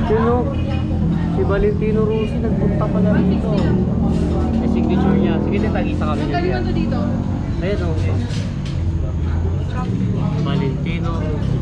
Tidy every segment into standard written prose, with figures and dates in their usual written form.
Yun o, si Valentino Rossi nagpunta pala dito. May signature niya. Sige din, tag-isa kami niya. Galing mo dito? Ayan o. Valentino Rossi.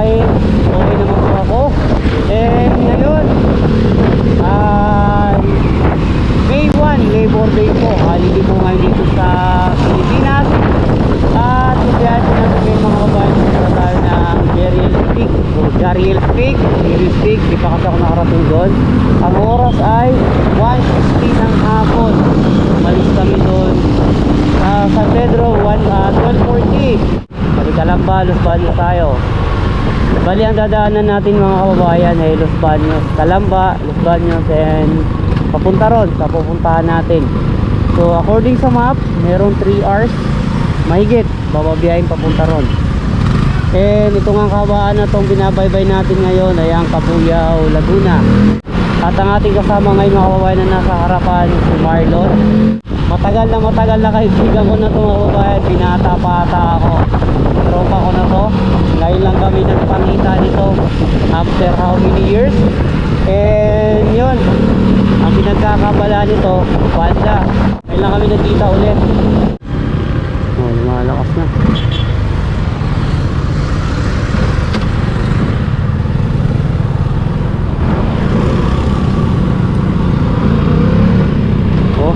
Okay naman po ako. And ngayon May 1, Labor Day po. Holiday po ngayon dito sa Pilipinas. At magbiyahe po natin ngayon mga kabayan. Punta tayo ng Jeriel Peak. So Jeriel Peak, di pa kasi ako nakarating doon. Ang oras ay 1:60 ng hapon. Malis kami doon sa San Pedro 12:40. Sabi Calamba, Los Baños tayo. Bali ang dadaanan natin mga kababayan ay Los Baños, Calamba, Los Baños, and papunta ron sa pupuntahan natin. So according sa map, meron 3 hours mahigit bababiyahin papunta ron. And ito nga kabaan na itong binabaybay natin ngayon ay ang Cabuyao, Laguna. At ang ating kasama ngayon mga kababayan na nasa harapan si Marlon. Matagal na kaibigan ko na itong mga kababayan. Binata pa ata ako, tropa ko na to. Ngayon lang kami nagpangita nito after how many years. And yun, ang pinagkakabala nito, banda. Ngayon lang kami nagkita ulit. Oh, lumalakas na. Oh,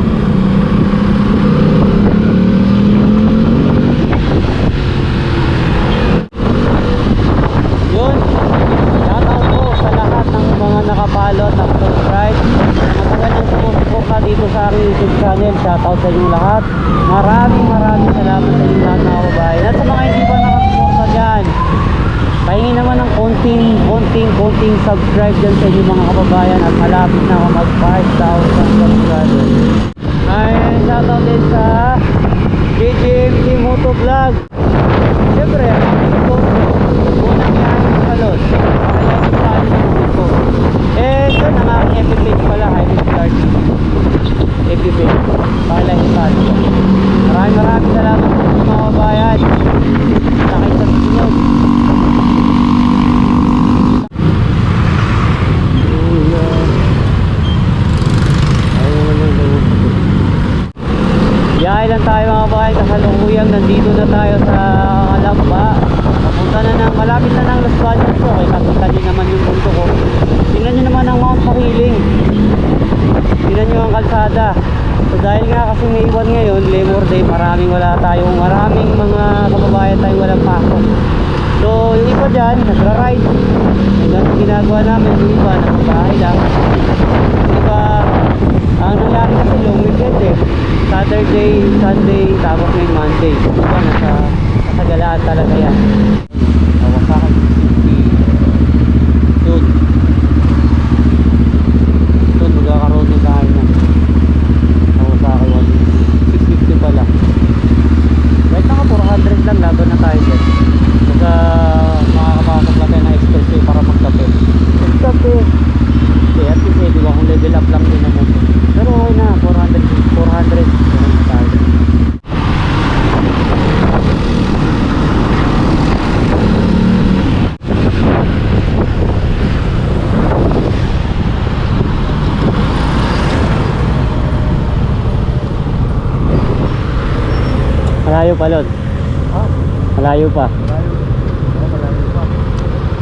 yun, shoutout po sa lahat ng mga nakapalot at subscribe. Matagal nang sumusuporta dito sa aking YouTube channel. Shoutout sa inyo lahat. Maraming salamat sa inyo lahat mga kababayan. At sa mga hindi pa nakasuporta dyan, pahingi naman ng konting subscribe dyan sa inyo mga kababayan. At malapit na ako mag 5,000 subscribers. Ay, shoutout din sa JJMT Moto Vlog. Siyempre, unang yahin ng salon. Kaya yung paano yung ko. Eh, yun ang aking FB page pala, Highway Star TV. FB page, kaya yung paano. Maraming salamat sa mga kabayan. Nakita sa susunod. Biyahe lang tayo mga kabayan, kasalukuyang nandito na tayo sa Calamba. Papunta na ng, malapit na ng Los Baños po. Kaya kapunta din naman yung punto ko. Tingnan nyo naman ang Mount Makiling. Tingnan nyo ang kalsada. So dahil nga kasi may iwan ngayon, Labor Day, maraming mga kababayan tayong walang pasok. So yung iba dyan, nagra-ride. Yung ganun ginagawa namin, yung iba nagbabahay lang. Yung iba, ang nangyari kasi long weekend eh. Saturday, Sunday, tapos may Monday. Diba, nasa galaan talaga yan. Kawasakan Doon magkakaroon ng tayo na Kawasakan 650 pala. Right na ka 400 lang, laban na tayo dyan. Baka makakapasok lang tayo ng expressway para magkape. Okay, at least diba kung level up lang din naman. Pero okay na, 400 tayo. Malayo pa, Lord. Malayo pa. Malayo pa.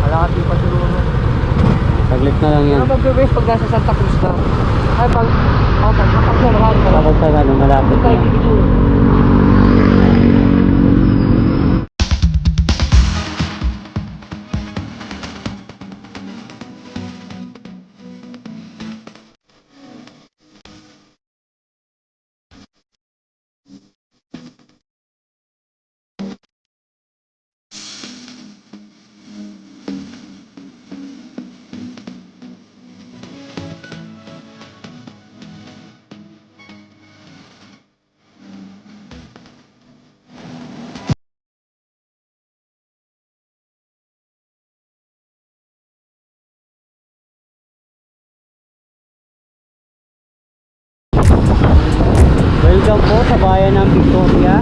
Malakati pa siguro. Saglit na lang yan. Ano mag-base pag nasa Santa Cruz na? Ay, pag malapit na. tayo Welcome po sa bayan ng Victoria.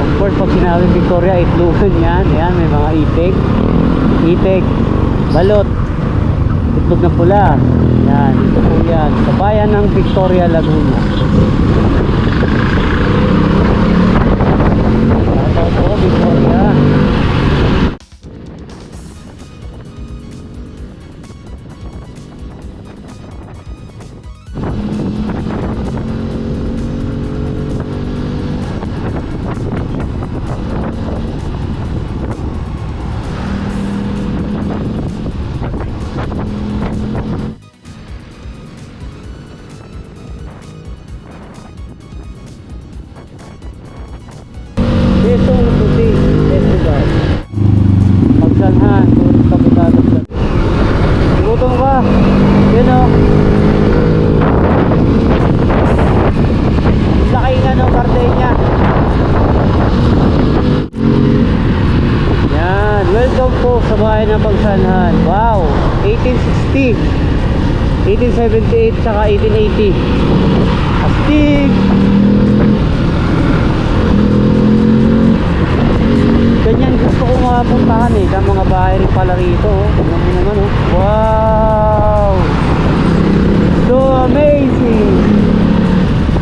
Of course, pag sinabi Victoria, itlogan yan. Ayan, may mga itik, balot, itlog na pula. Yan, ito po yan. Sa bayan ng Victoria, Laguna. Ito po, Victoria. Quezon City Festival. Pagsanhan, tourist kabutado. Gutom ka? Yun o. Laki nga ng Cartenia. Yan, welcome po sa bayan ng Pagsanhan. Wow, 1860, 1878, saka 1880. Astig! Ganyan gusto ko mapuntahan eh, sa mga bahay rin pala rito. Tignan mo naman oh. Wow! So amazing!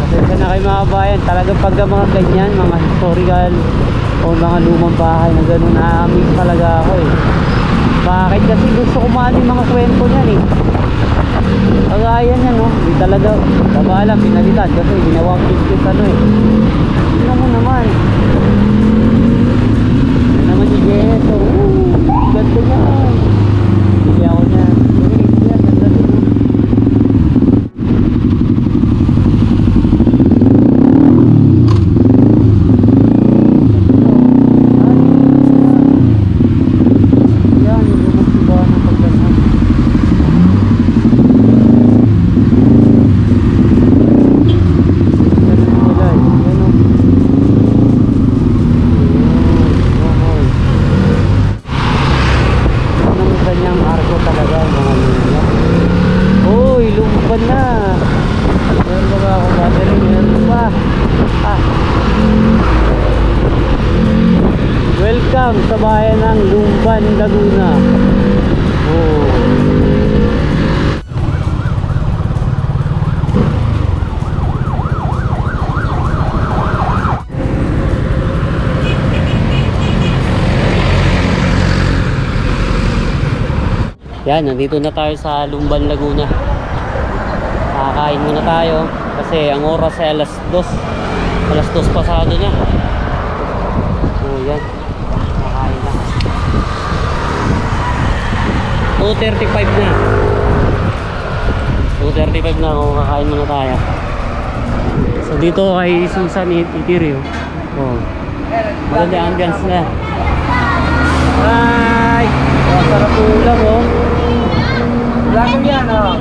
Pasensya na kayo mga bayan, talagang pag mga ganyan, mga historical o mga lumang bahay na gano'n, na-miss talaga ako eh. Bakit? Kasi gusto ko maano yung mga kwento niyan eh. Kagaya niya no, hindi talaga, babalang pinalitan kasi ginawang business ano eh. Tignan mo naman. Naman si Jeso. Ganda niya. Hindi ako niya. Hindi yan. Ganda niya. Yan. Yung lumasibahan ng pagdanhan. Ganda nila eh. Yan o. Ganyang arko talaga mga luna. Uy, lumban na. Meron ba ako battery? Meron pa. Welcome sa bayan ng Lumban, Laguna. Oh. Yan, nandito na tayo sa Lumban, Laguna. Kakain muna tayo kasi ang oras ay alas 2. Alas 2 pasado na. Oh, yan. Kakain na. 2:35 na. 2:35 na. Oh, kakain muna tayo. So dito kay Susan Eatery. Oh. Maganda ambiance na. Hi! Oh, sarap ulam oh. Vlog yan, oh.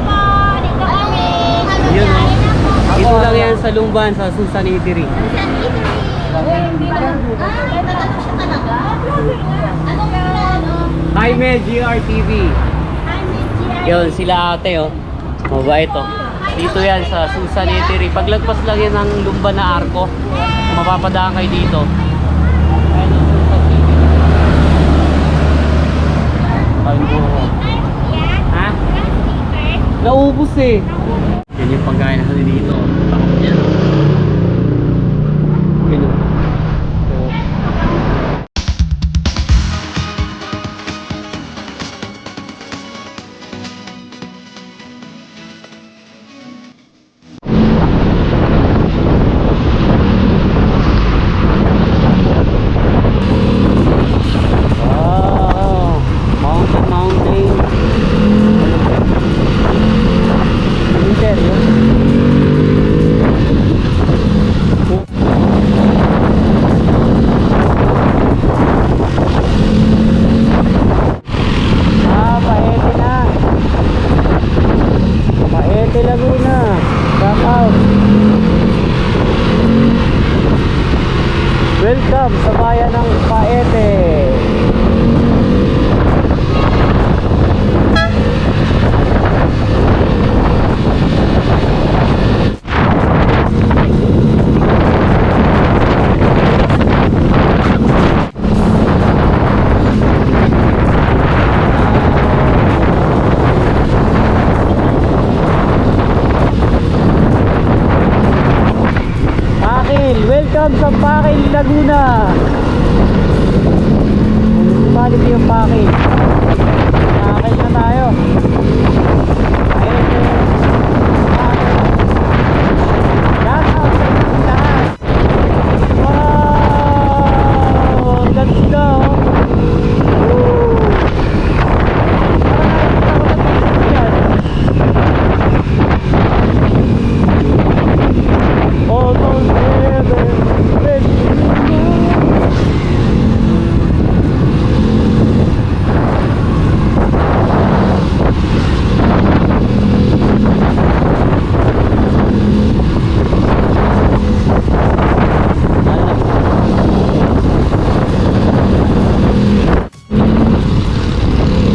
Yun oh. Dito lang yan sa Lumban, sa Susan Eatery. Jaime GRTV. Yun, sila ate oh. Mabait oh. Dito yan sa Susan Eatery. Paglagpas lang yan ng Lumban na arko, mapapadaan kayo dito. Ayun oh, Susan Eatery. Ayun po. Ha? Naubos eh. Yan yung pagkain na kami dito. Takot yan. Ganun. So, wow! Mountain. Interior. Paete na. Paete, Laguna. Back out. Welcome sa bayan ng Paete. from Sampakin, Laguna. Municipality of Pakin. Nakakit na tayo. Ayun, shout out sa inyong lahat. Wow! Let's go! Woo! Almost heaven, ready to go.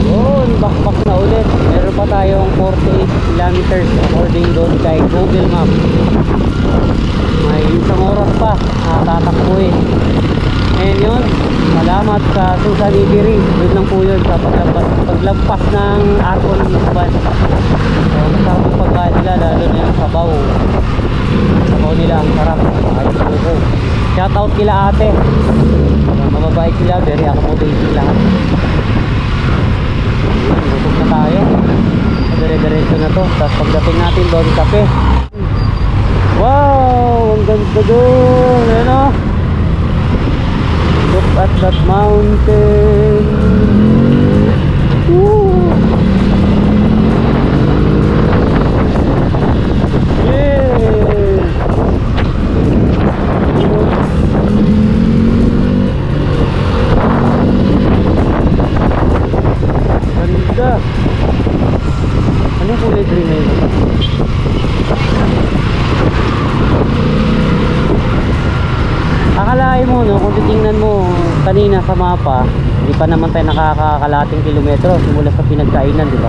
Yun, bakbak na ulit. Meron pa tayong 48 kilometers according doon kay Google Map. May isang oras pa tatakbuhin. Ngayon yun, salamat sa Susan Ibiri. Doon lang po yun sa paglagpas ng arko ng Isban. So, masarap yung pagkain nila, lalo na yung sabaw. Sabaw nila ang sarap. Ayos po. Shoutout kila ate. Mababait sila, very accommodating lahat. Yun, busog na tayo. Dire-diretso na to. Tapos pagdating natin doon, kape. Wow! Ang ganda doon! Ayan o! Look at that mountain! Woo! Yeah! Ganda! Anong kulay green na yun? Akalain mo, no, kung titingnan mo kanina sa mapa, hindi pa naman tayo nakakakalating kilometro simula sa pinagkainan, di ba?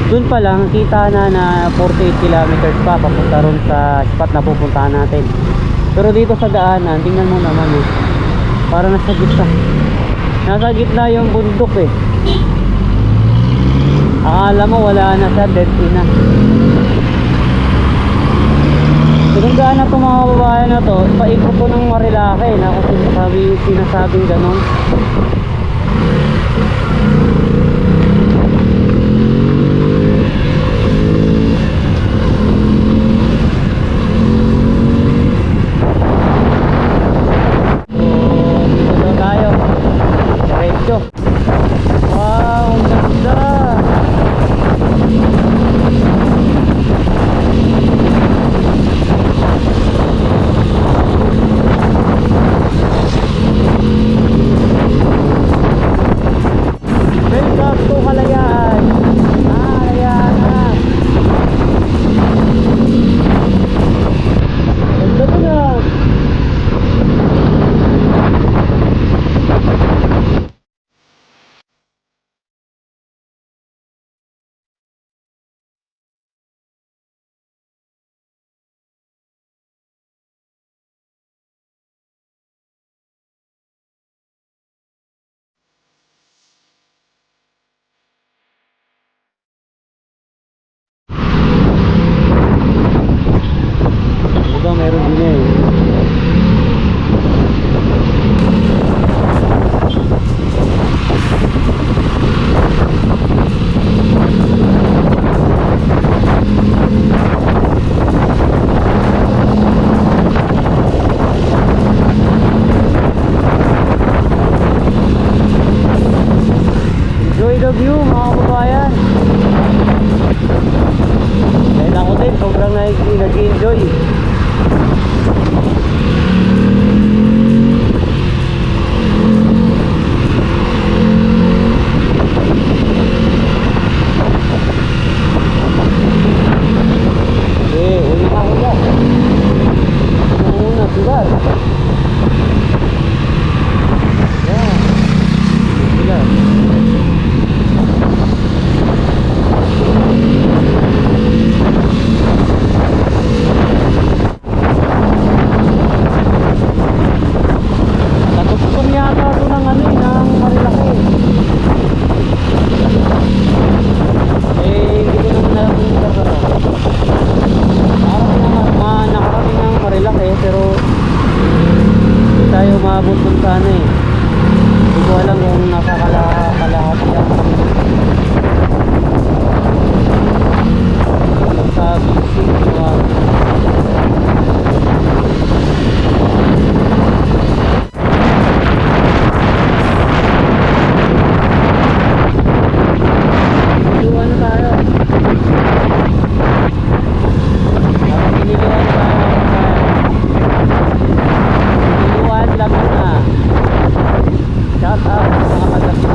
Doon pa lang kita na 48 kilometers pa papunta ron sa spot na pupuntahan natin. Pero dito sa daanan, tingnan mo naman eh, para nasa gitna. Nasa gitna yung bundok eh. Akala mo wala na siya, dead end na. Itong daan na itong mga babae na to, paikot ko ng Marilake na kasi sinasabing ganon. So, dito daw tayo. Diretso. Wow, ang ganda! Welcome to Kalayaan. Kalayaan na. Ganda to na. Diba meron din eh. Enjoy the view mga kababayan. Dahil ako din, sobrang nag-enjoy. Una ka kuya. Una, sugar. Yeah. Sugar. umabot dun sa ano eh. Hindi ko alam kung nasa kalahati ang sa BC. Nililuan tayo. Nililuan tayo. Nililuan lang na. Shout out sa mga malapit.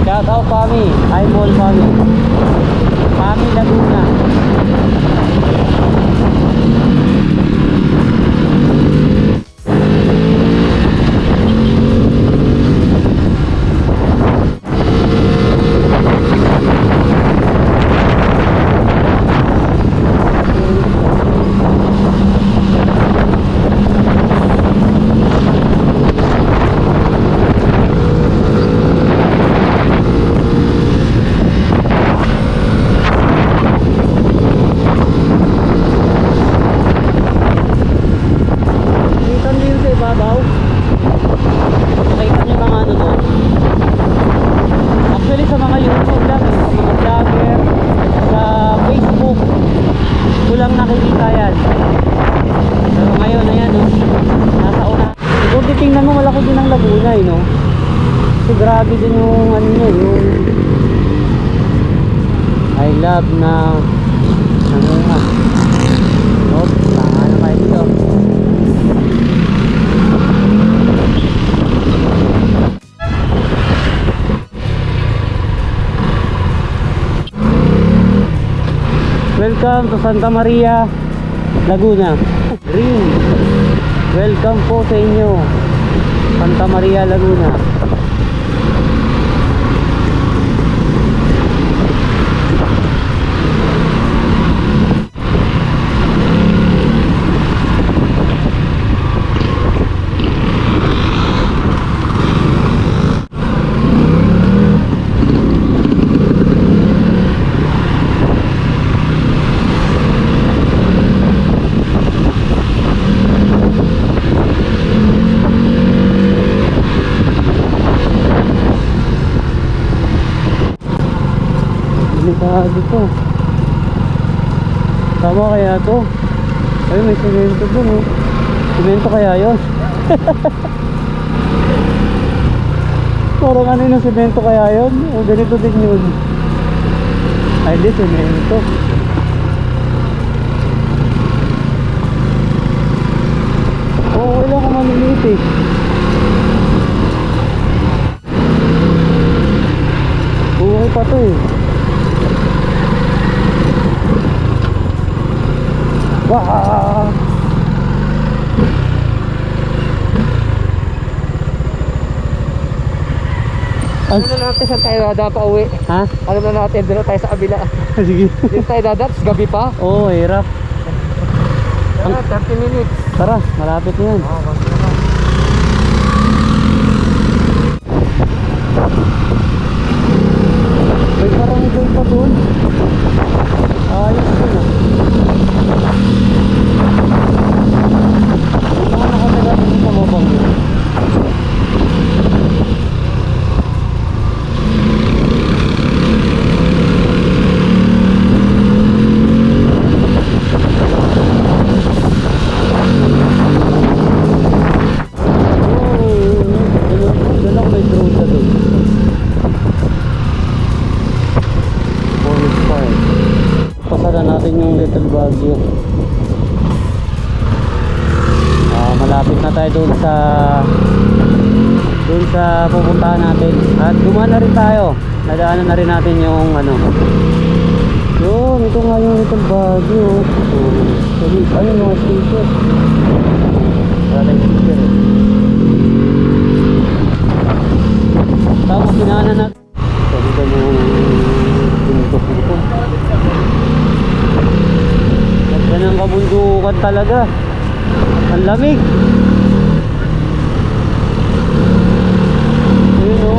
Shout out Pami, Imol Pami. Pami Laguna. Nakita niyo mga ano doon. Actually sa mga YouTube lang eh, sa mga vlogger, sa Facebook kulang nakikita yan. Pero ngayon ayan no, nasa una. Kung titingnan mo malaki din ang Laguna eh no. So grabe din yung ano nyo, yung I love na nangunga. Oops, tanga na kayo dito. Welcome to Santa Maria, Laguna. Green. Welcome po sa inyo, Santa Maria, Laguna. Delikado to. Tama kaya to? Ay may semento dun oh. Semento kaya yun? Parang ano yung semento kaya yun? O ganito din yun. Ay di semento. Oo, wala ka maliliit eh. Buhay pa to eh. Wah! Ano na natin saan tayo dada pa uwi? Ha? Ano na natin, doon na tayo sa kabila. Sige. Dito tayo dada, tapos gabi pa. Oo, hirap. Ano, 30 minutes. Tara, malapit na yan. Oo, konti na lang. May barangay pa doon. Ayos ko na. Yung mga nakataga dito sa mabang yun. Doon ako may drone na doon. Forest Park. Pasara natin yung Little Baguio. Malapit na tayo doon sa pupuntahan natin. At dumaan na rin tayo. Nadaanan na rin natin yung ano. Yun, ito nga yung Little Baguio. Sorry, ayun mga sticker. Wala tayong sticker eh. Tapos pinaanan natin. So dito yung pintok dito. Ganda ng kabundukan talaga. Ang lamig. Ayun o.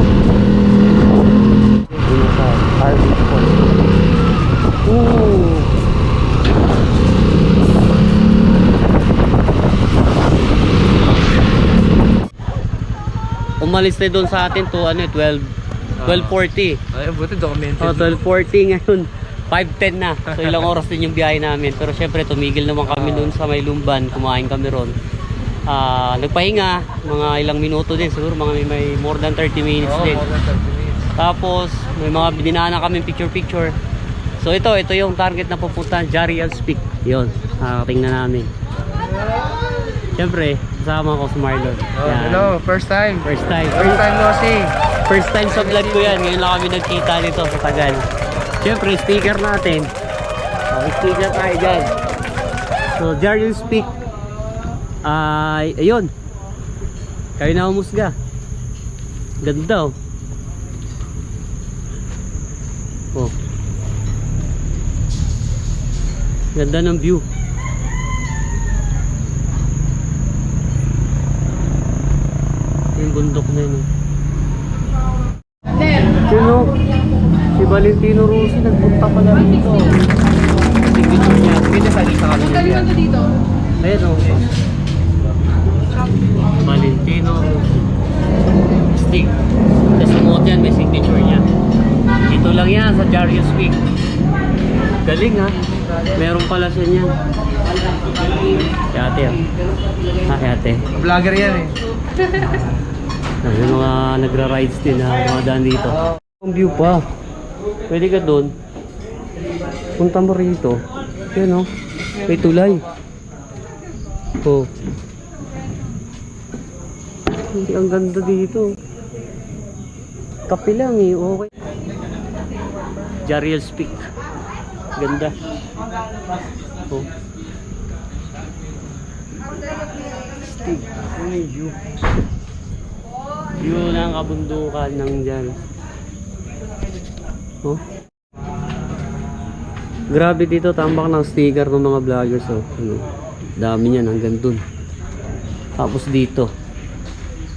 Ayun sa Harvest Point. Umalis na doon sa atin to 12:40. Ay, buti documented. Oh, 12:40 ngayon. 5:10 na. So ilang oras din yung biyahe namin. Pero syempre tumigil naman kami noon sa May Lumban. Kumain kami ron. Nagpahinga. Mga ilang minuto din. Siguro may more than 30 minutes din. More than 30 minutes. Tapos may mga dinaanan kami picture. So ito yung target na pupuntahan. Jariel's Peak. Yun. Tingnan namin. Syempre, kasama ko si Marlon. Yan. Hello, first time. First time. First time no see. First time sa vlog ko yan. Ngayon lang kami nagkita nito sa tagal. Siyempre, sticker natin. Sticker tayo dyan. So, Jariel's Peak. Ayun. Kayo na humusga. Ganda oh. Oh. Ganda ng view. Yung bundok na yun. Yun o. Si Valentino Rossi nagpunta pala dito. Signature niya. Dito sa isa kami niya. Ayan o. Valentino Rossi. Stick. Tapos sumuot yan. May signature niya. Dito lang yan sa Jariel's Peak. Galing ha. Meron pala siya niyan. Si ate ah. Si ate. Vlogger yan eh. Yung mga nagra-rides din na mga daan dito. Ang view pa. Pwede ka doon. Punta mo rito. Yan o. May tulay. Oh. Hindi, ang ganda dito. Kape lang eh. Okay. Jariel's Peak. Ganda. Oh. Stig. Ano yung view? View ng kabundukan ng dyan. Oh. Grabe dito, tambak ng sticker ng mga vloggers. Oh. Ano, dami niyan hanggang dun. Tapos dito.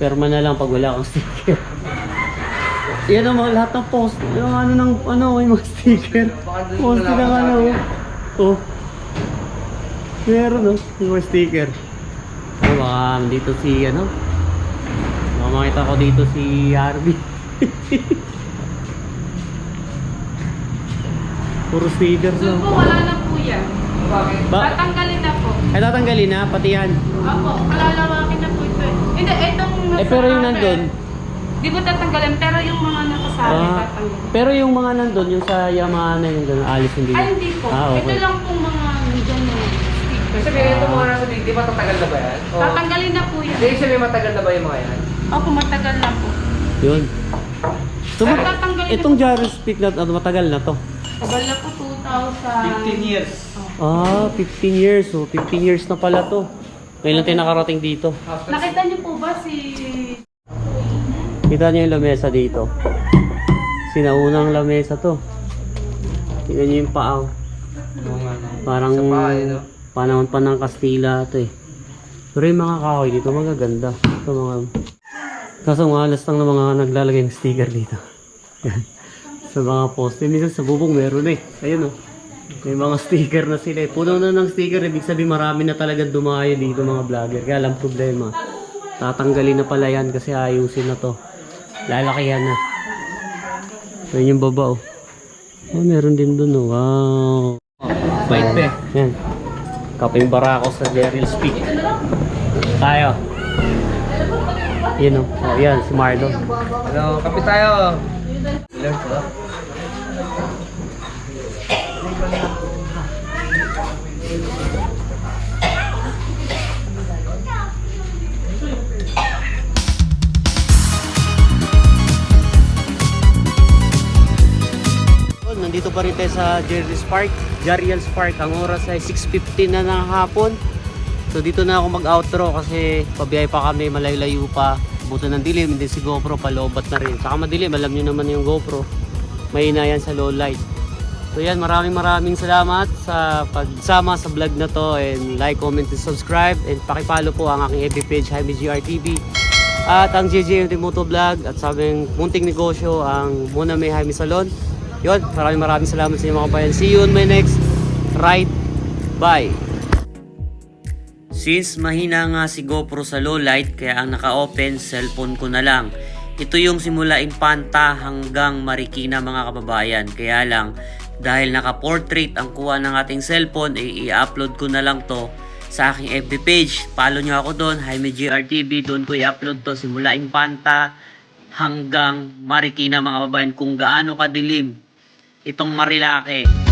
Perma na lang pag wala kang sticker. Yan ang mga lahat ng post. Yung ano ng yung mga sticker. Post ng ano. Oh. Meron yung mga sticker. Oh, baka dito si makita ko dito si Harvey. Puro stickers So no. po, wala na po yan. Ba? Tatanggalin na po. Ay tatanggalin na pati yan. Opo, malalawakin na po ito. Hindi, itong Pero yung nandun. Di po tatanggalin, pero yung mga nakasabi tatanggalin. Pero yung mga nandun, yung sa Yamaha na yung gano'n, alis hindi. Ay, hindi po. Okay. Ito lang pong mga nandyan na stickers. Sabihin ito mga nasa di ba tatagal na ba yan? Tatanggalin na po yan. Hindi sabihin matagal na ba yung mga yan? Opo, matagal na po. Yun. So, Pero tatanggalin itong na po. Jariel's Peak na matagal na to. Tagal na po 2000. 15 years. 15 years. So, 15 years na pala to. Ngayon lang tayo nakarating dito. Nakita niyo po ba si... Kita niyo yung lamesa dito. Sinaunang lamesa to. Tingnan niyo yung paaw. Parang Sa bahay, no? panahon pa ng Kastila ito eh. Pero yung mga kahoy dito magaganda. Ito mga... Kaso mga alas lang ng mga naglalagay ng sticker dito. Yan. Sa mga poste. Minsan sa bubong meron eh. Ayun oh. May mga sticker na sila eh. Puno na ng sticker. Ibig sabihin marami na talaga dumayo dito mga vlogger. Kaya lang problema. Tatanggalin na pala yan kasi ayusin na to. Lalakihan na. Ayun yung baba oh. Oh, meron din dun oh. Wow. Bait pe. Yan. Kaping barako sa Jariel's Peak. Tayo. Yan oh. Oh, yan si Marlon. Hello, kapit tayo. Hello po. Nandito pa rin tayo sa Jariel's Park. Ang oras ay 6:15 na ng hapon. So dito na ako mag-outro kasi pabiyahe pa kami, malayo-layo pa. Buto ng dilim, hindi si GoPro, palobat na rin. Saka madilim, alam nyo naman yung GoPro. Mahina yan sa low light. So yan, maraming salamat sa pagsama sa vlog na to, and like, comment, and subscribe, and pakipollow po ang aking FB page, Jaime GR TV, at ang JJ Moto Vlog, at sabing munting negosyo ang Muna May Jaime Salon. Yun, maraming salamat sa inyo mga kabayan. See you on my next ride. Bye! Since mahina nga si GoPro sa low light, kaya ang naka-open cellphone ko na lang. Ito yung simula Infanta hanggang Marikina mga kababayan. Kaya lang, dahil naka-portrait ang kuha ng ating cellphone, i-upload ko na lang to sa aking FB page. Follow nyo ako doon, Jaime GR TV. Doon ko i-upload to simula Infanta hanggang Marikina mga kababayan, kung gaano kadilim itong Marilake.